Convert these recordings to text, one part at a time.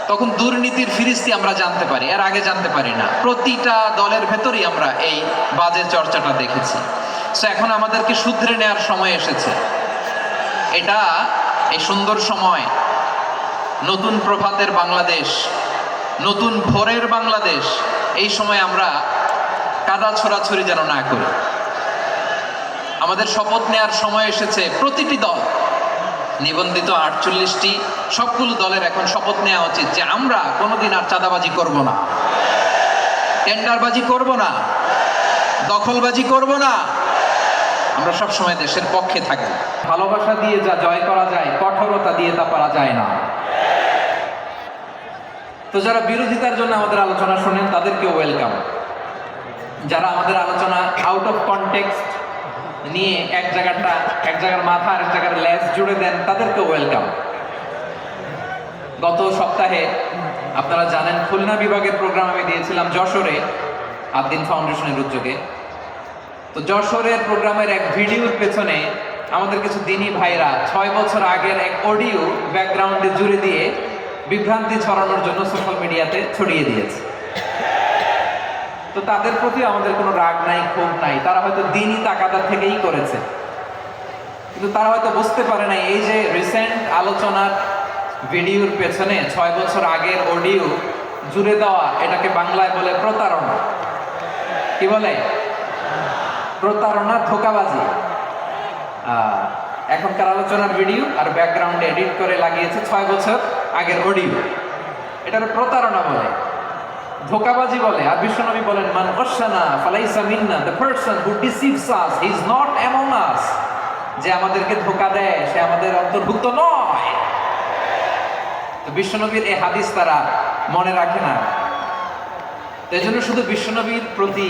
তখন দুর্নীতির ফিরিস্তি আমরা জানতে পারি, এর আগে জানতে পারি না। প্রতিটা দলের ভেতরেই আমরা এই বাজে চর্চাটা দেখেছি। সো এখন আমাদেরকে শুধরে নেওয়ার সময় এসেছে। এটা এই সুন্দর সময়, নতুন প্রভাতের বাংলাদেশ, নতুন ভোরের বাংলাদেশ, এই সময় আমরা কাদা ছোড়াছড়ি যেন না করি। আমাদের শপথ নেওয়ার সময় এসেছে। প্রতিটি দল, নিবন্ধিত 48টি, সবগুলো দলের এখন শপথ নেওয়া উচিত যে আমরা কোনোদিন আর চাঁদাবাজি করব না, টেন্ডারবাজি করব না, দখলবাজি করব না। আমরা সব সময় দেশের পক্ষে থাকব। ভালোবাসা দিয়ে যা জয় করা যায়, কঠোরতা দিয়ে তা পারা যায় না। তো যারা বিরোধিতার জন্য আমাদের আলোচনা শোনেন তাদেরকে ওয়েলকাম। যারা আমাদের আলোচনা আউট অফ কনটেক্সট নিয়ে এক জায়গার মাথা আর এক জায়গার লেজ জুড়ে দেন, তাদেরকে ওয়েলকাম। গত সপ্তাহে আপনারা জানেন খুলনা বিভাগের প্রোগ্রাম আমি দিয়েছিলাম যশোরে, আদ্দিন ফাউন্ডেশনের উদ্যোগে। তো যশোরের প্রোগ্রামের এক ভিডিওর পেছনে আমাদের কিছু দিনী ভাইরা 6 বছর আগের এক অডিও ব্যাকগ্রাউন্ডে জুড়ে দিয়ে বিভ্রান্তি ছড়ানোর জন্য সোশ্যাল মিডিয়াতে ছড়িয়ে দিয়েছে। তো তাদের প্রতি আমাদের কোনো রাগ নাই, ক্ষোভ নাই। তারা হয়তো দিনই তাকাদার থেকেই করেছে, কিন্তু তারা হয়তো বুঝতে পারে না এই যে রিসেন্ট আলোচনার ভিডিওর পেছনে 6 বছর আগের অডিও জুড়ে দেওয়া, এটাকে বাংলায় বলে প্রতারণা। কি বলে? প্রতারণা, ধোঁকাবাজি। এখনকার আলোচনার ভিডিও আর ব্যাকগ্রাউন্ডে এডিট করে লাগিয়েছে 6 বছর আগের অডিও। এটার প্রতারণা বলে, ধোঁকাবাজি বলে। আর বিশ্বনবী বলেন, মান গাশশানা ফালাইসা মিন্না, the person who deceives us he is not among us. যে আমাদেরকে ধোঁকা দেয় সে আমাদের অন্তর্ভুক্ত নয়। তো বিশ্বনবীর এই হাদিস তারা মনে রাখে না। এই জন্য শুধু বিশ্বনবীর প্রতি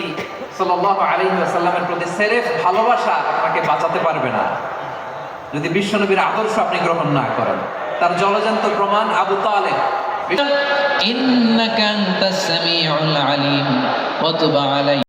সাল্লাল্লাহু আলাইহি ওয়াসাল্লামের প্রতি সেরেফ ভালোবাসা আপনাকে বাঁচাতে পারবে না যদি বিশ্বনবীর আদর্শ আপনি গ্রহণ না করেন। তার জলজান্ত প্রমাণ আবু তালেব। ইন্নাকা আনতাস সামিউল আলিম ওয়া তুব আলাইনা।